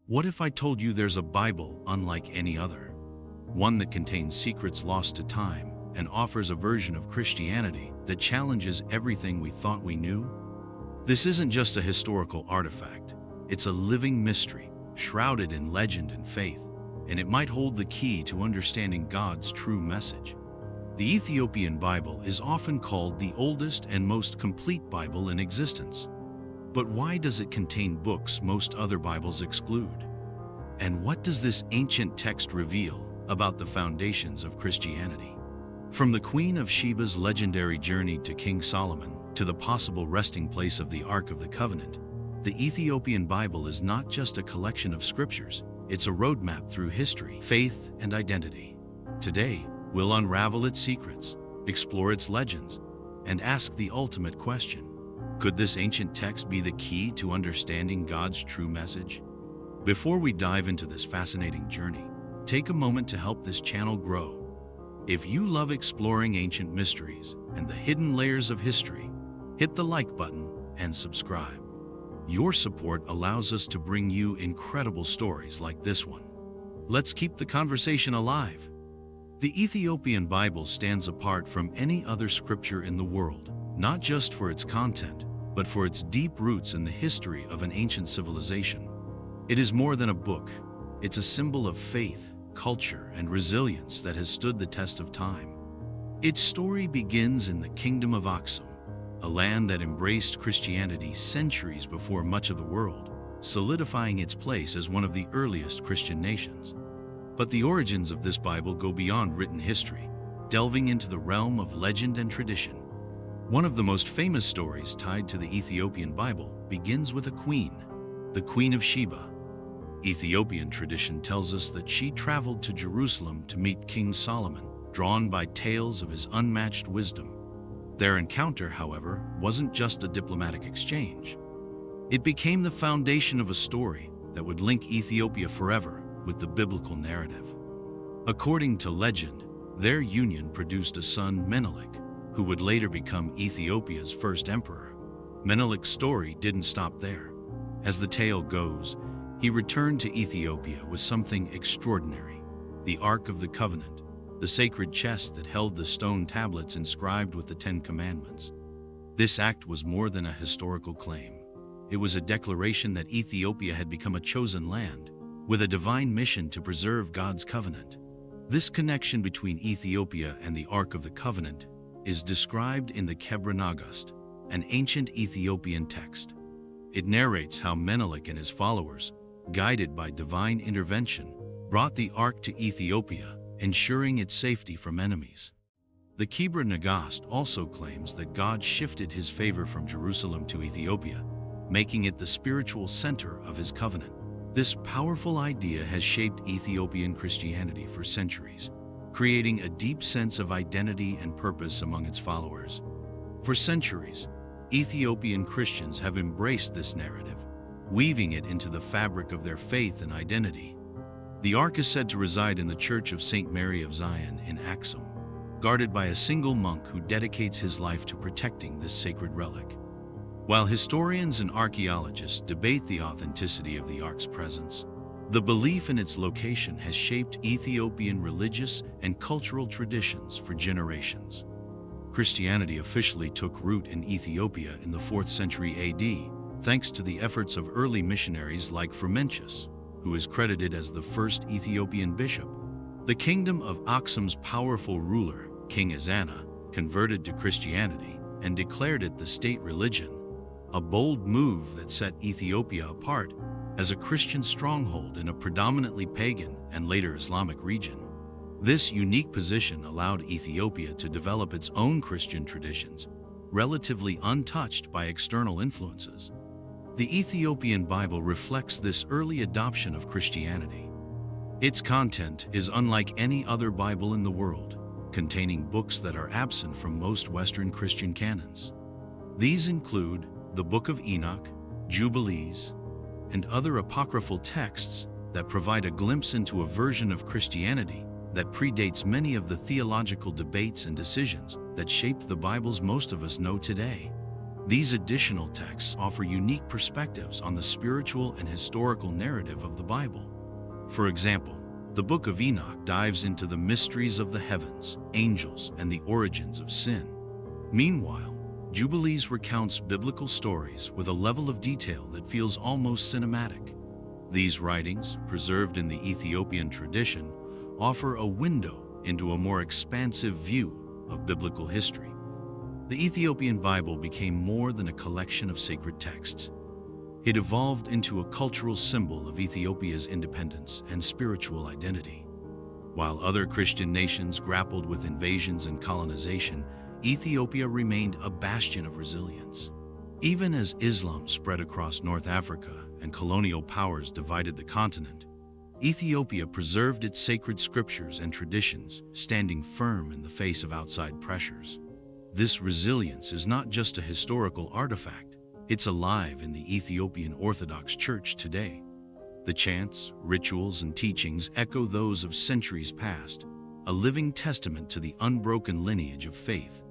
What if I told you there's a Bible unlike any other? One that contains secrets lost to time and offers a version of Christianity that challenges everything we thought we knew? This isn't just a historical artifact. It's a living mystery, shrouded in legend and faith, and it might hold the key to understanding God's true message. The Ethiopian Bible is often called the oldest and most complete Bible in existence. But why does it contain books most other Bibles exclude? And what does this ancient text reveal about the foundations of Christianity? From the Queen of Sheba's legendary journey to King Solomon to the possible resting place of the Ark of the Covenant, the Ethiopian Bible is not just a collection of scriptures, it's a roadmap through history, faith, and identity. Today, we'll unravel its secrets, explore its legends, and ask the ultimate question: could this ancient text be the key to understanding God's true message? Before we dive into this fascinating journey, take a moment to help this channel grow. If you love exploring ancient mysteries and the hidden layers of history, hit the like button and subscribe. Your support allows us to bring you incredible stories like this one. Let's keep the conversation alive. The Ethiopian Bible stands apart from any other scripture in the world, not just for its content, but for its deep roots in the history of an ancient civilization. It is more than a book. It's a symbol of faith, culture, and resilience that has stood the test of time. Its story begins in the Kingdom of Aksum, a land that embraced Christianity centuries before much of the world, solidifying its place as one of the earliest Christian nations. But the origins of this Bible go beyond written history, delving into the realm of legend and tradition. One of the most famous stories tied to the Ethiopian Bible begins with a queen, the Queen of Sheba. Ethiopian tradition tells us that she traveled to Jerusalem to meet King Solomon, drawn by tales of his unmatched wisdom. Their encounter, however, wasn't just a diplomatic exchange. It became the foundation of a story that would link Ethiopia forever with the biblical narrative. According to legend, their union produced a son, Menelik, who would later become Ethiopia's first emperor. Menelik's story didn't stop there. As the tale goes, he returned to Ethiopia with something extraordinary: the Ark of the Covenant, the sacred chest that held the stone tablets inscribed with the 10 Commandments. This act was more than a historical claim. It was a declaration that Ethiopia had become a chosen land, with a divine mission to preserve God's covenant. This connection between Ethiopia and the Ark of the Covenant is described in the Kebra Nagast, an ancient Ethiopian text. It narrates how Menelik and his followers, guided by divine intervention, brought the Ark to Ethiopia, ensuring its safety from enemies. The Kebra Nagast also claims that God shifted his favor from Jerusalem to Ethiopia, making it the spiritual center of his covenant. This powerful idea has shaped Ethiopian Christianity for centuries, creating a deep sense of identity and purpose among its followers. For centuries, Ethiopian Christians have embraced this narrative, weaving it into the fabric of their faith and identity. The Ark is said to reside in the Church of St. Mary of Zion in Aksum, guarded by a single monk who dedicates his life to protecting this sacred relic. While historians and archaeologists debate the authenticity of the Ark's presence, the belief in its location has shaped Ethiopian religious and cultural traditions for generations. Christianity officially took root in Ethiopia in the 4th century AD, thanks to the efforts of early missionaries like Frumentius, who is credited as the first Ethiopian bishop. The kingdom of Aksum's powerful ruler, King Ezana, converted to Christianity and declared it the state religion, a bold move that set Ethiopia apart as a Christian stronghold in a predominantly pagan and later Islamic region. This unique position allowed Ethiopia to develop its own Christian traditions, relatively untouched by external influences. The Ethiopian Bible reflects this early adoption of Christianity. Its content is unlike any other Bible in the world, containing books that are absent from most Western Christian canons. These include the Book of Enoch, Jubilees, and other apocryphal texts that provide a glimpse into a version of Christianity that predates many of the theological debates and decisions that shaped the Bibles most of us know today. These additional texts offer unique perspectives on the spiritual and historical narrative of the Bible. For example, the Book of Enoch dives into the mysteries of the heavens, angels, and the origins of sin. Meanwhile, Jubilees recounts biblical stories with a level of detail that feels almost cinematic. These writings, preserved in the Ethiopian tradition, offer a window into a more expansive view of biblical history. The Ethiopian Bible became more than a collection of sacred texts. It evolved into a cultural symbol of Ethiopia's independence and spiritual identity. While other Christian nations grappled with invasions and colonization, Ethiopia remained a bastion of resilience. Even as Islam spread across North Africa and colonial powers divided the continent, Ethiopia preserved its sacred scriptures and traditions, standing firm in the face of outside pressures. This resilience is not just a historical artifact, it's alive in the Ethiopian Orthodox Church today. The chants, rituals, and teachings echo those of centuries past, a living testament to the unbroken lineage of faith.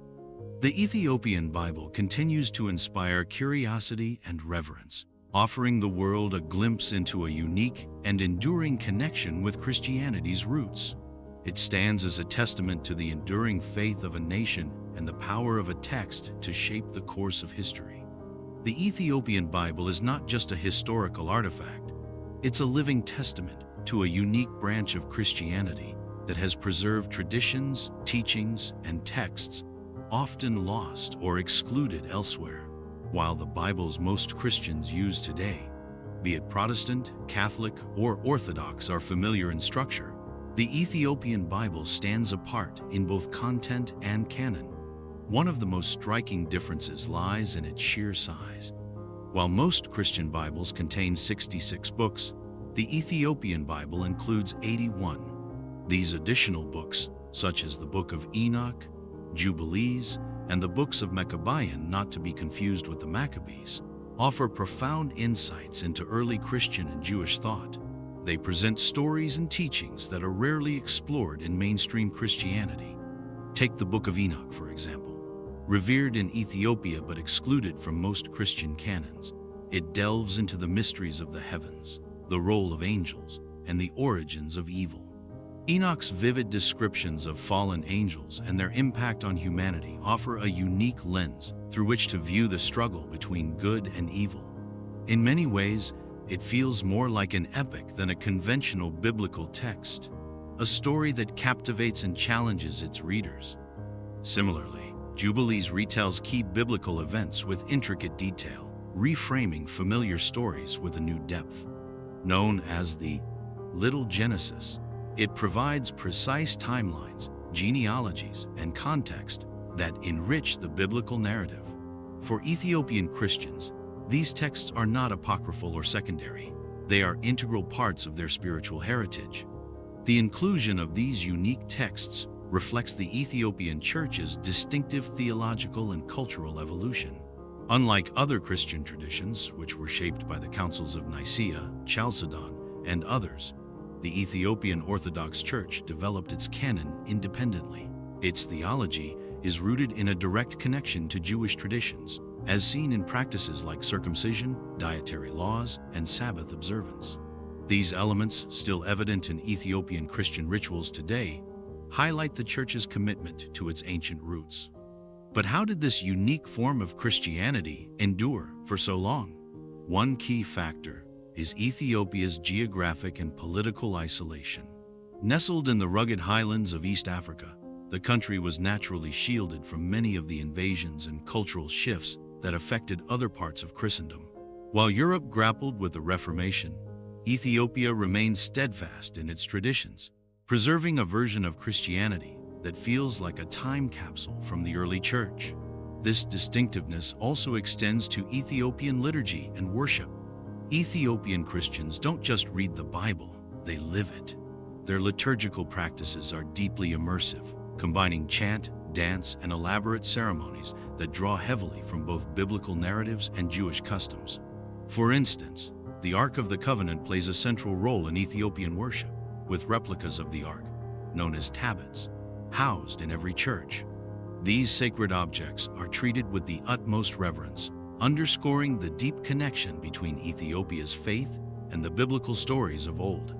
The Ethiopian Bible continues to inspire curiosity and reverence, offering the world a glimpse into a unique and enduring connection with Christianity's roots. It stands as a testament to the enduring faith of a nation and the power of a text to shape the course of history. The Ethiopian Bible is not just a historical artifact, it's a living testament to a unique branch of Christianity that has preserved traditions, teachings, and texts often lost or excluded elsewhere. While the Bibles most Christians use today, be it Protestant, Catholic, or Orthodox, are familiar in structure, the Ethiopian Bible stands apart in both content and canon. One of the most striking differences lies in its sheer size. While most Christian Bibles contain 66 books, the Ethiopian Bible includes 81. These additional books, such as the Book of Enoch, Jubilees, and the books of Maccabean, not to be confused with the Maccabees, offer profound insights into early Christian and Jewish thought. They present stories and teachings that are rarely explored in mainstream Christianity. Take the Book of Enoch, for example. Revered in Ethiopia but excluded from most Christian canons, it delves into the mysteries of the heavens, the role of angels, and the origins of evil. Enoch's vivid descriptions of fallen angels and their impact on humanity offer a unique lens through which to view the struggle between good and evil. In many ways, it feels more like an epic than a conventional biblical text, a story that captivates and challenges its readers. Similarly, Jubilees retells key biblical events with intricate detail, reframing familiar stories with a new depth. Known as the Little Genesis, it provides precise timelines, genealogies, and context that enrich the biblical narrative. For Ethiopian Christians, these texts are not apocryphal or secondary. They are integral parts of their spiritual heritage. The inclusion of these unique texts reflects the Ethiopian Church's distinctive theological and cultural evolution. Unlike other Christian traditions, which were shaped by the councils of Nicaea, Chalcedon, and others, the Ethiopian Orthodox Church developed its canon independently. Its theology is rooted in a direct connection to Jewish traditions, as seen in practices like circumcision, dietary laws, and Sabbath observance. These elements, still evident in Ethiopian Christian rituals today, highlight the Church's commitment to its ancient roots. But how did this unique form of Christianity endure for so long? One key factor is Ethiopia's geographic and political isolation. Nestled in the rugged highlands of East Africa, the country was naturally shielded from many of the invasions and cultural shifts that affected other parts of Christendom. While Europe grappled with the Reformation, Ethiopia remained steadfast in its traditions, preserving a version of Christianity that feels like a time capsule from the early church. This distinctiveness also extends to Ethiopian liturgy and worship. Ethiopian Christians don't just read the Bible, they live it. Their liturgical practices are deeply immersive, combining chant, dance, and elaborate ceremonies that draw heavily from both biblical narratives and Jewish customs. For instance, the Ark of the Covenant plays a central role in Ethiopian worship, with replicas of the Ark, known as tablets, housed in every church. These sacred objects are treated with the utmost reverence, underscoring the deep connection between Ethiopia's faith and the biblical stories of old.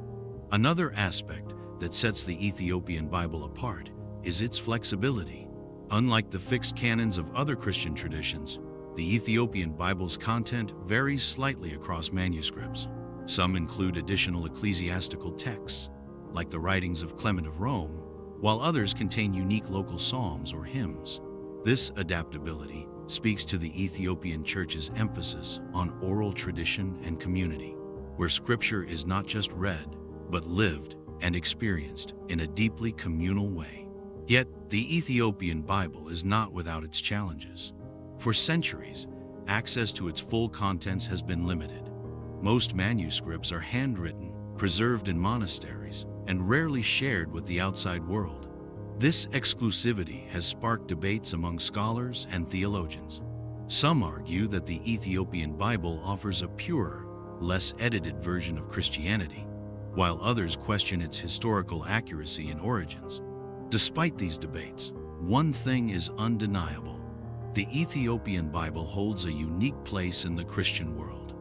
Another aspect that sets the Ethiopian Bible apart is its flexibility. Unlike the fixed canons of other Christian traditions, the Ethiopian Bible's content varies slightly across manuscripts. Some include additional ecclesiastical texts, like the writings of Clement of Rome, while others contain unique local psalms or hymns. This adaptability speaks to the Ethiopian Church's emphasis on oral tradition and community, where Scripture is not just read, but lived and experienced in a deeply communal way. Yet, the Ethiopian Bible is not without its challenges. For centuries, access to its full contents has been limited. Most manuscripts are handwritten, preserved in monasteries, and rarely shared with the outside world. This exclusivity has sparked debates among scholars and theologians. Some argue that the Ethiopian Bible offers a purer, less edited version of Christianity, while others question its historical accuracy and origins. Despite these debates, one thing is undeniable. The Ethiopian Bible holds a unique place in the Christian world.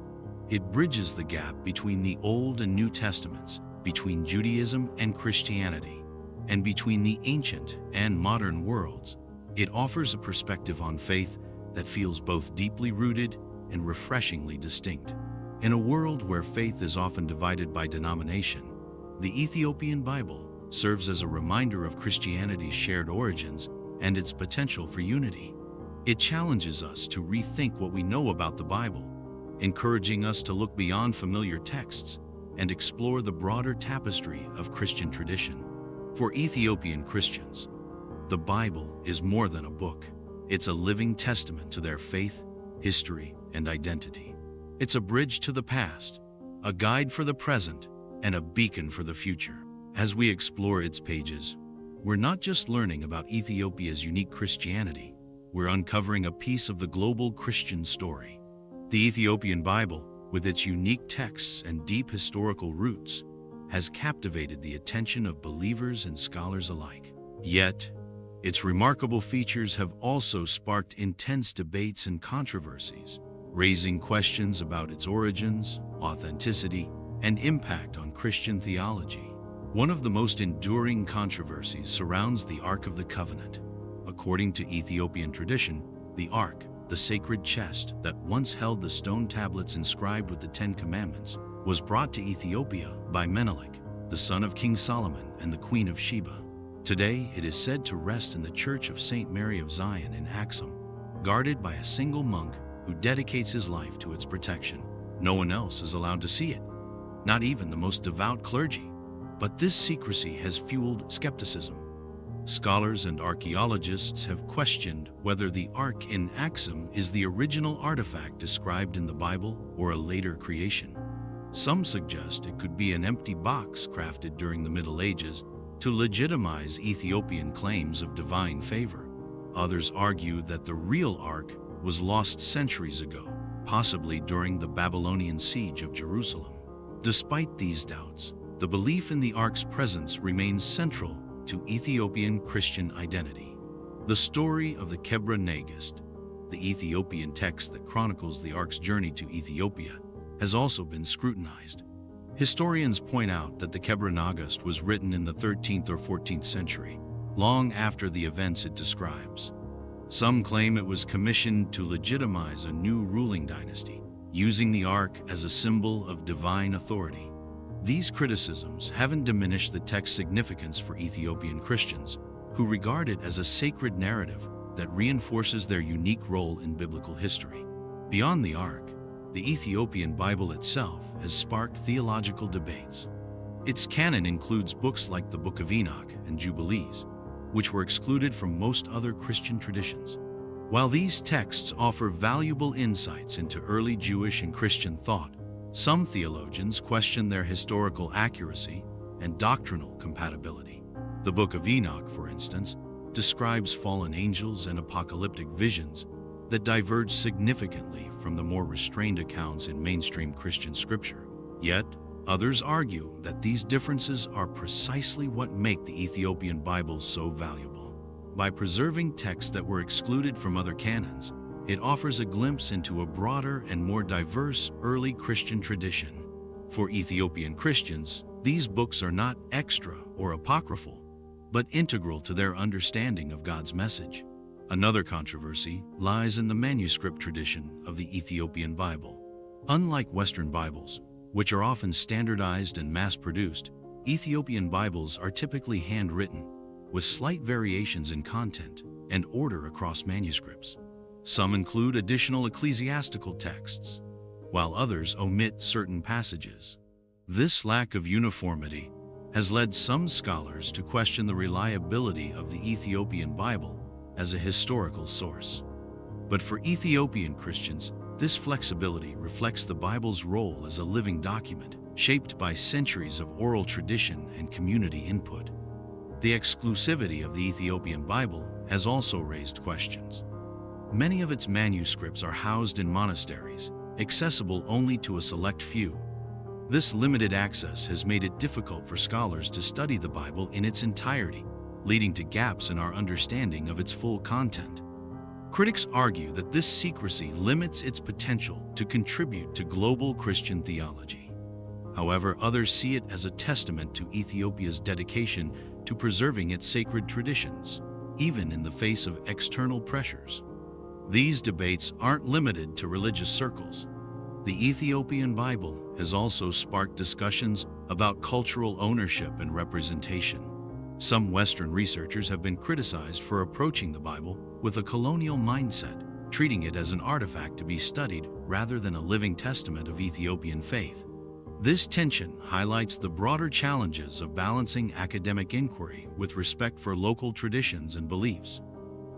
It bridges the gap between the Old and New Testaments, between Judaism and Christianity, and between the ancient and modern worlds. It offers a perspective on faith that feels both deeply rooted and refreshingly distinct. In a world where faith is often divided by denomination, the Ethiopian Bible serves as a reminder of Christianity's shared origins and its potential for unity. It challenges us to rethink what we know about the Bible, encouraging us to look beyond familiar texts and explore the broader tapestry of Christian tradition. For Ethiopian Christians, the Bible is more than a book. It's a living testament to their faith, history, and identity. It's a bridge to the past, a guide for the present, and a beacon for the future. As we explore its pages, we're not just learning about Ethiopia's unique Christianity, we're uncovering a piece of the global Christian story. The Ethiopian Bible, with its unique texts and deep historical roots, has captivated the attention of believers and scholars alike. Yet, its remarkable features have also sparked intense debates and controversies, raising questions about its origins, authenticity, and impact on Christian theology. One of the most enduring controversies surrounds the Ark of the Covenant. According to Ethiopian tradition, the Ark, the sacred chest that once held the stone tablets inscribed with the Ten Commandments, was brought to Ethiopia by Menelik, the son of King Solomon and the Queen of Sheba. Today, it is said to rest in the Church of St. Mary of Zion in Axum, guarded by a single monk who dedicates his life to its protection. No one else is allowed to see it, not even the most devout clergy. But this secrecy has fueled skepticism. Scholars and archaeologists have questioned whether the Ark in Axum is the original artifact described in the Bible or a later creation. Some suggest it could be an empty box crafted during the Middle Ages to legitimize Ethiopian claims of divine favor. Others argue that the real Ark was lost centuries ago, possibly during the Babylonian siege of Jerusalem. Despite these doubts, the belief in the Ark's presence remains central to Ethiopian Christian identity. The story of the Kebra Nagast, the Ethiopian text that chronicles the Ark's journey to Ethiopia, has also been scrutinized. Historians point out that the Kebra Nagast was written in the 13th or 14th century, long after the events it describes. Some claim it was commissioned to legitimize a new ruling dynasty, using the Ark as a symbol of divine authority. These criticisms haven't diminished the text's significance for Ethiopian Christians, who regard it as a sacred narrative that reinforces their unique role in biblical history. Beyond the Ark, the Ethiopian Bible itself has sparked theological debates. Its canon includes books like the Book of Enoch and Jubilees, which were excluded from most other Christian traditions. While these texts offer valuable insights into early Jewish and Christian thought, some theologians question their historical accuracy and doctrinal compatibility. The Book of Enoch, for instance, describes fallen angels and apocalyptic visions that diverge significantly from the more restrained accounts in mainstream Christian scripture. Yet, others argue that these differences are precisely what make the Ethiopian Bible so valuable. By preserving texts that were excluded from other canons, it offers a glimpse into a broader and more diverse early Christian tradition. For Ethiopian Christians, these books are not extra or apocryphal, but integral to their understanding of God's message. Another controversy lies in the manuscript tradition of the Ethiopian Bible. Unlike Western Bibles, which are often standardized and mass-produced, Ethiopian Bibles are typically handwritten, with slight variations in content and order across manuscripts. Some include additional ecclesiastical texts, while others omit certain passages. This lack of uniformity has led some scholars to question the reliability of the Ethiopian Bible as a historical source. But for Ethiopian Christians, this flexibility reflects the Bible's role as a living document, shaped by centuries of oral tradition and community input. The exclusivity of the Ethiopian Bible has also raised questions. Many of its manuscripts are housed in monasteries, accessible only to a select few. This limited access has made it difficult for scholars to study the Bible in its entirety, leading to gaps in our understanding of its full content. Critics argue that this secrecy limits its potential to contribute to global Christian theology. However, others see it as a testament to Ethiopia's dedication to preserving its sacred traditions, even in the face of external pressures. These debates aren't limited to religious circles. The Ethiopian Bible has also sparked discussions about cultural ownership and representation. Some Western researchers have been criticized for approaching the Bible with a colonial mindset, treating it as an artifact to be studied rather than a living testament of Ethiopian faith. This tension highlights the broader challenges of balancing academic inquiry with respect for local traditions and beliefs.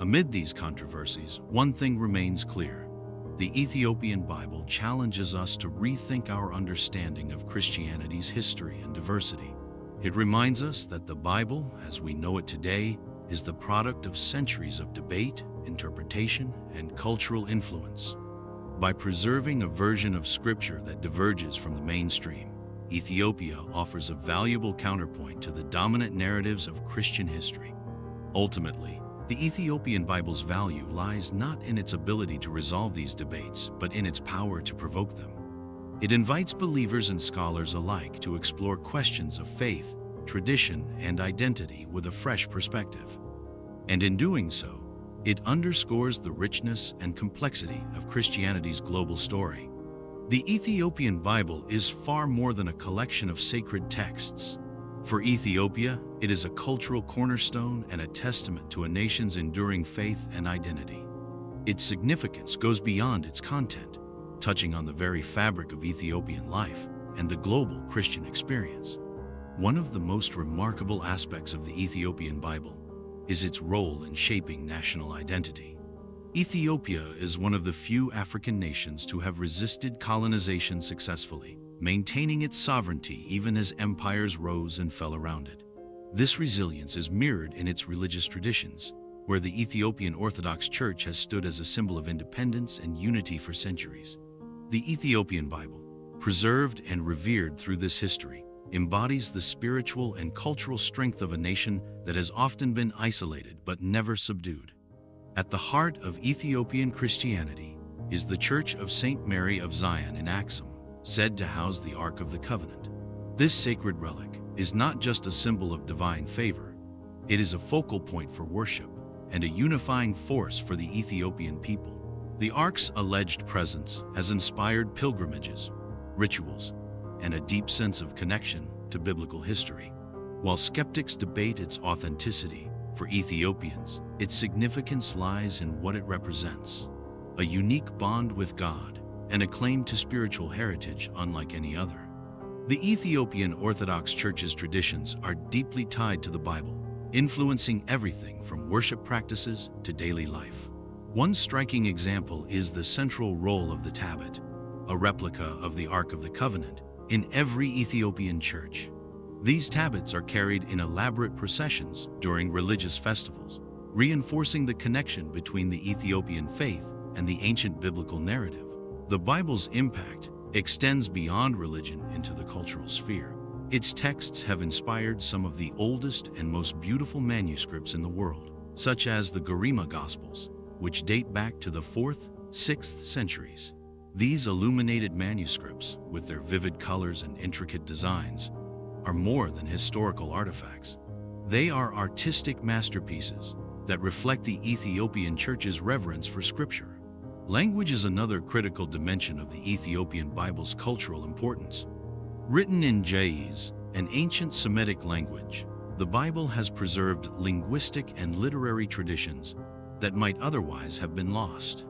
Amid these controversies, one thing remains clear. The Ethiopian Bible challenges us to rethink our understanding of Christianity's history and diversity. It reminds us that the Bible, as we know it today, is the product of centuries of debate, interpretation, and cultural influence. By preserving a version of Scripture that diverges from the mainstream, Ethiopia offers a valuable counterpoint to the dominant narratives of Christian history. Ultimately, the Ethiopian Bible's value lies not in its ability to resolve these debates, but in its power to provoke them. It invites believers and scholars alike to explore questions of faith, tradition, and identity with a fresh perspective. And in doing so, it underscores the richness and complexity of Christianity's global story. The Ethiopian Bible is far more than a collection of sacred texts. For Ethiopia, it is a cultural cornerstone and a testament to a nation's enduring faith and identity. Its significance goes beyond its content, touching on the very fabric of Ethiopian life and the global Christian experience. One of the most remarkable aspects of the Ethiopian Bible is its role in shaping national identity. Ethiopia is one of the few African nations to have resisted colonization successfully, maintaining its sovereignty even as empires rose and fell around it. This resilience is mirrored in its religious traditions, where the Ethiopian Orthodox Church has stood as a symbol of independence and unity for centuries. The Ethiopian Bible, preserved and revered through this history, embodies the spiritual and cultural strength of a nation that has often been isolated but never subdued. At the heart of Ethiopian Christianity is the Church of St. Mary of Zion in Axum, said to house the Ark of the Covenant. This sacred relic is not just a symbol of divine favor, it is a focal point for worship and a unifying force for the Ethiopian people. The Ark's alleged presence has inspired pilgrimages, rituals, and a deep sense of connection to biblical history. While skeptics debate its authenticity, for Ethiopians, its significance lies in what it represents: a unique bond with God and a claim to spiritual heritage unlike any other. The Ethiopian Orthodox Church's traditions are deeply tied to the Bible, influencing everything from worship practices to daily life. One striking example is the central role of the tablet, a replica of the Ark of the Covenant, in every Ethiopian church. These tablets are carried in elaborate processions during religious festivals, reinforcing the connection between the Ethiopian faith and the ancient biblical narrative. The Bible's impact extends beyond religion into the cultural sphere. Its texts have inspired some of the oldest and most beautiful manuscripts in the world, such as the Garima Gospels, which date back to the 4th 6th centuries. These illuminated manuscripts, with their vivid colors and intricate designs, are more than historical artifacts. They are artistic masterpieces that reflect the Ethiopian Church's reverence for Scripture. Language is another critical dimension of the Ethiopian Bible's cultural importance. Written in Ge'ez, an ancient Semitic language, the Bible has preserved linguistic and literary traditions that might otherwise have been lost.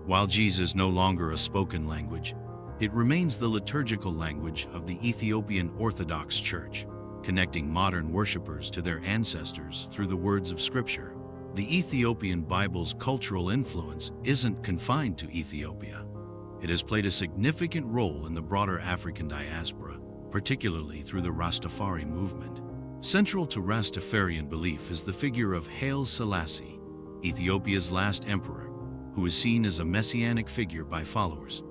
While Ge'ez is no longer a spoken language, it remains the liturgical language of the Ethiopian Orthodox Church, connecting modern worshippers to their ancestors through the words of Scripture. The Ethiopian Bible's cultural influence isn't confined to Ethiopia. It has played a significant role in the broader African diaspora, particularly through the Rastafari movement. Central to Rastafarian belief is the figure of Haile Selassie, Ethiopia's last emperor, who is seen as a messianic figure by followers.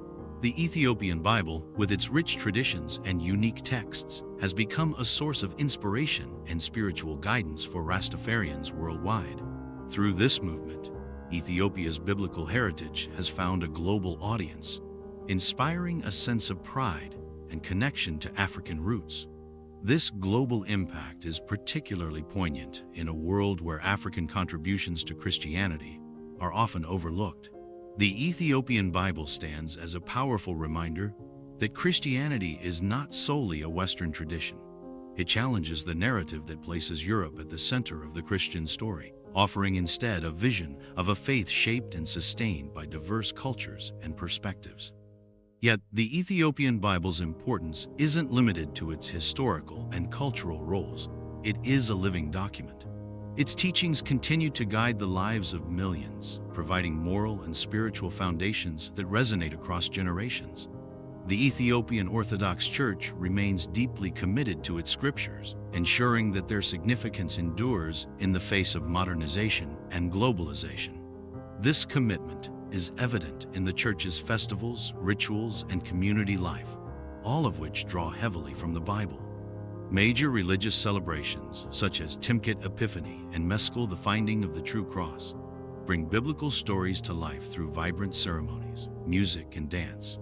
The Ethiopian Bible, with its rich traditions and unique texts, has become a source of inspiration and spiritual guidance for Rastafarians worldwide. Through this movement, Ethiopia's biblical heritage has found a global audience, inspiring a sense of pride and connection to African roots. This global impact is particularly poignant in a world where African contributions to Christianity are often overlooked. The Ethiopian Bible stands as a powerful reminder that Christianity is not solely a Western tradition. It challenges the narrative that places Europe at the center of the Christian story, offering instead a vision of a faith shaped and sustained by diverse cultures and perspectives. Yet, the Ethiopian Bible's importance isn't limited to its historical and cultural roles. It is a living document. Its teachings continue to guide the lives of millions, providing moral and spiritual foundations that resonate across generations. The Ethiopian Orthodox Church remains deeply committed to its scriptures, ensuring that their significance endures in the face of modernization and globalization. This commitment is evident in the Church's festivals, rituals, and community life, all of which draw heavily from the Bible. Major religious celebrations, such as Timkit Epiphany and Meskel, the Finding of the True Cross, bring biblical stories to life through vibrant ceremonies, music, and dance.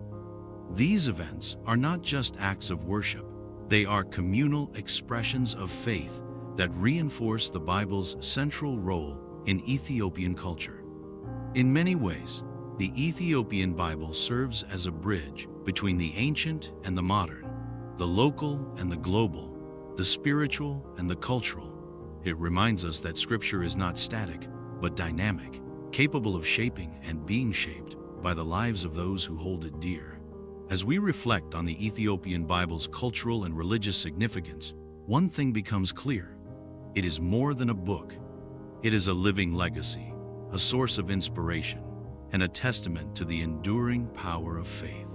These events are not just acts of worship, they are communal expressions of faith that reinforce the Bible's central role in Ethiopian culture. In many ways, the Ethiopian Bible serves as a bridge between the ancient and the modern, the local and the global, the spiritual and the cultural. It reminds us that Scripture is not static, but dynamic, capable of shaping and being shaped by the lives of those who hold it dear. As we reflect on the Ethiopian Bible's cultural and religious significance, one thing becomes clear. It is more than a book. It is a living legacy, a source of inspiration, and a testament to the enduring power of faith.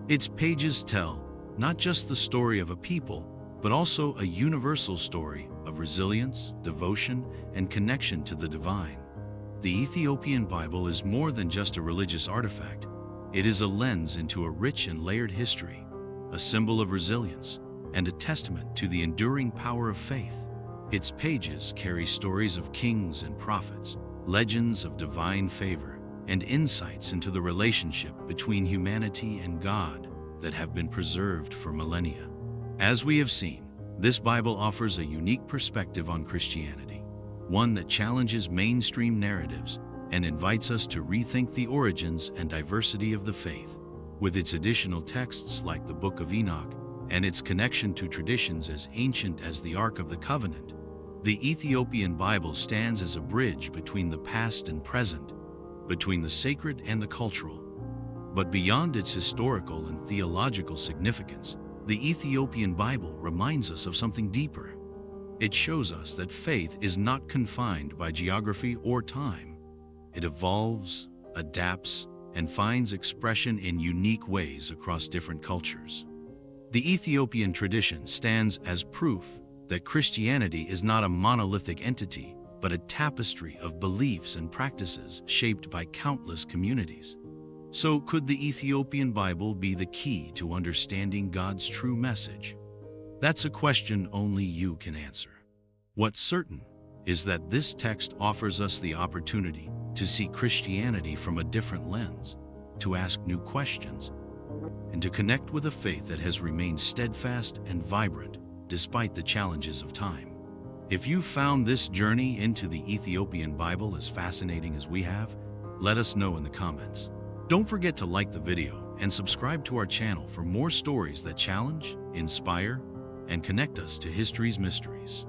Its pages tell not just the story of a people, but also a universal story of resilience, devotion, and connection to the divine. The Ethiopian Bible is more than just a religious artifact. It is a lens into a rich and layered history, a symbol of resilience, and a testament to the enduring power of faith. Its pages carry stories of kings and prophets, legends of divine favor, and insights into the relationship between humanity and God that have been preserved for millennia. As we have seen, this Bible offers a unique perspective on Christianity, one that challenges mainstream narratives and invites us to rethink the origins and diversity of the faith. With its additional texts like the Book of Enoch and its connection to traditions as ancient as the Ark of the Covenant, the Ethiopian Bible stands as a bridge between the past and present, between the sacred and the cultural. But beyond its historical and theological significance, the Ethiopian Bible reminds us of something deeper. It shows us that faith is not confined by geography or time. It evolves, adapts, and finds expression in unique ways across different cultures. The Ethiopian tradition stands as proof that Christianity is not a monolithic entity, but a tapestry of beliefs and practices shaped by countless communities. So, could the Ethiopian Bible be the key to understanding God's true message? That's a question only you can answer. What's certain is that this text offers us the opportunity to see Christianity from a different lens, to ask new questions, and to connect with a faith that has remained steadfast and vibrant despite the challenges of time. If you found this journey into the Ethiopian Bible as fascinating as we have, let us know in the comments. Don't forget to like the video and subscribe to our channel for more stories that challenge, inspire, and connect us to history's mysteries.